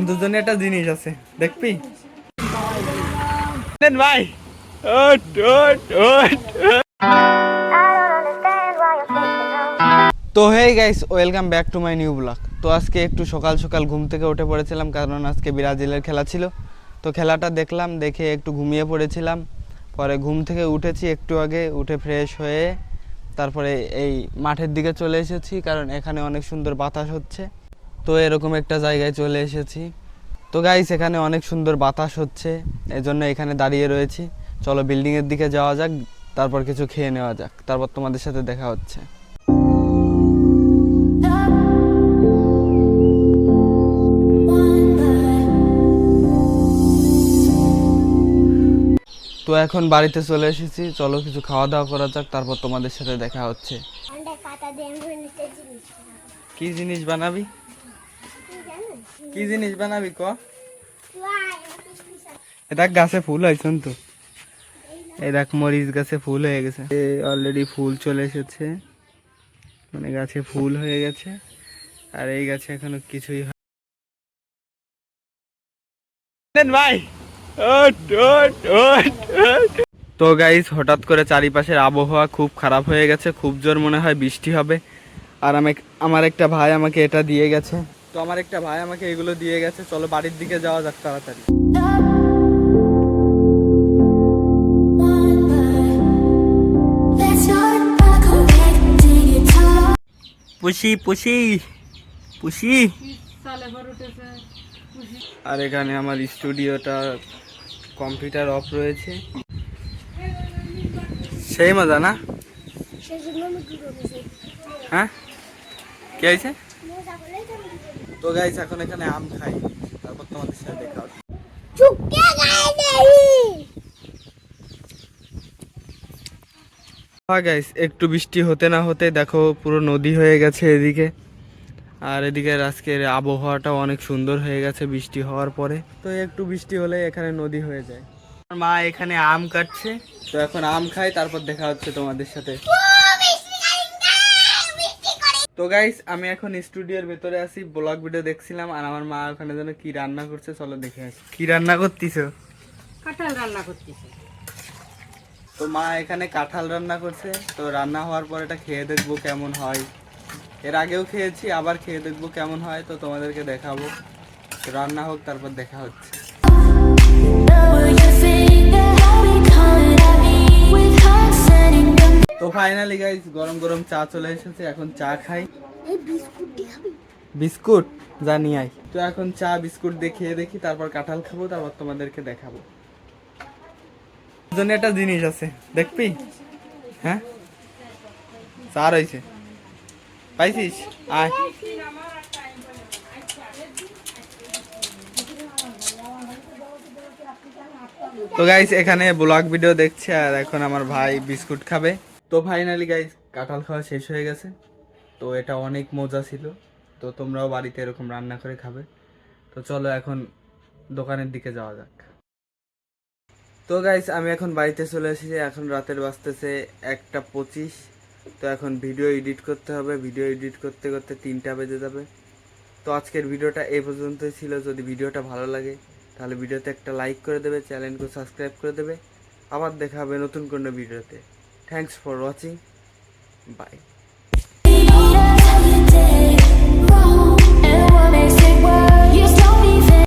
দুজনে একটা জিনিস আছে দেখবি ভাই। ওট ওট ওট। তো hey guys, welcome back to my new blog. তো আজকে একটু সকাল সকাল ঘুম থেকে উঠে পড়েছিলাম, কারণ আজকে ব্রাজিলের খেলা ছিল। তো খেলাটা দেখলাম, দেখে একটু ঘুমিয়ে পড়েছিলাম। পরে ঘুম থেকে উঠেছি একটু আগে, উঠে ফ্রেশ হয়ে তারপরে এই মাঠের দিকে চলে এসেছি, কারণ এখানে অনেক সুন্দর বাতাস হচ্ছে। তো এরকম একটা জায়গায় চলে এসেছি। তো গাইস, এখানে অনেক সুন্দর বাতাস হচ্ছে, এজন্য এখানে দাঁড়িয়ে রয়েছি। চলো বিল্ডিংয়ের দিকে যাওয়া যাক, তারপর কিছু খেয়ে নেওয়া যাক, তারপর তোমাদের সাথে দেখা হচ্ছে। তো এখন বাড়িতে চলে এসেছি, চলো কিছু খাওয়া দাওয়া করা যাক, তারপর তোমাদের সাথে দেখা হচ্ছে। কি জিনিস বানাবি? কি জিনিস বানাবি ক? দেখ গাছে ফুল হয়েছেন তো, এই দেখ মরিচ গাছে ফুল হয়ে গেছে, অলরেডি ফুল চলে এসেছে, মানে গাছে ফুল হয়ে গেছে। আর এই গাছে এখনো কিছুই ভাই। তো গাইস, হঠাৎ করে চারিপাশের আবহাওয়া খুব খারাপ হয়ে গেছে, খুব জোর মনে হয় বৃষ্টি হবে। আর আমার একটা ভাই আমাকে এটা দিয়ে গেছে, তো আমার একটা ভাই আমাকে এগুলো দিয়ে গেছে। চলো বাড়ির দিকে যাওয়া যাক তাড়াতাড়ি। পুষি পুষি পুষি। আর এখানে আমার স্টুডিওটা কম্পিউটার অফ রয়েছে, সেই মজা না? হ্যাঁ, কি হয়েছে? তো গাইস, এখন এখানে আম খাই, তারপর তোমাদের সাথে দেখা হবে। হ্যাঁ গাইস, একটু বৃষ্টি হতে না হতে দেখো পুরো নদী হয়ে গেছে এদিকে। আর এদিকে আজকের আবহাওয়াটা অনেক সুন্দর হয়ে গেছে বৃষ্টি হওয়ার পরে। তো একটু বৃষ্টি হলে এখানে নদী হয়ে যায়। আমার মা এখানে আম কাটছে, তো এখন আম খাই, তারপর দেখা হচ্ছে তোমাদের সাথে। তো গাইস, আমি এখন স্টুডিওর ভেতরে আছি, ব্লগ ভিডিও দেখছিলাম, আর আমার মা ওখানে যেন কি রান্না করছে, চলো দেখে আসি। কি রান্না করতেছো? কাঁঠাল রান্না করতেছে। তো মা এখানে কাঁঠাল রান্না করছে, তো রান্না হওয়ার পর এটা খেয়ে দেখবো কেমন হয়। এর আগেও খেয়েছি, আবার খেয়ে দেখবো কেমন হয়, তো তোমাদেরকে দেখাবো। রান্না হোক, তারপর দেখা হচ্ছে। তো ফাইনালি গাইস, গরম গরম চা চলে এসেছে, এখন চা খাই। বিস্কুট জানি আই। তো এখন চা বিস্কুট দিয়ে খেয়ে দেখি, তারপর কাঁঠাল খাবো, তারপর তোমাদেরকে দেখাবো। জন্য একটা জিনিস আছে দেখবি? হ্যাঁ, চা রয়েছে, পাইছিস? আয়। তো গাইস, এখানে ব্লগ ভিডিও দেখছে, আর এখন আমার ভাই বিস্কুট খাবে। তো ফাইনালি গাইস, কাঁঠাল খাওয়া শেষ হয়ে গেছে। তো এটা অনেক মজা ছিল, তো তোমরাও বাড়িতে এরকম রান্না করে খাবে। তো চলো এখন দোকানের দিকে যাওয়া যাক। তো গাইস, আমি এখন বাড়িতে চলে এসেছি, এখন রাতের বাজতেছে 1:25। তো এখন ভিডিও এডিট করতে হবে, ভিডিও এডিট করতে করতে 3টা বেজে যাবে। তো আজকের ভিডিওটা এই পর্যন্তই ছিল। যদি ভিডিওটা ভালো লাগে তাহলে ভিডিওতে একটা লাইক করে দেবে, চ্যানেলকে সাবস্ক্রাইব করে দেবে। আবার দেখা হবে নতুন কোনো ভিডিওতে। Thanks for watching, by.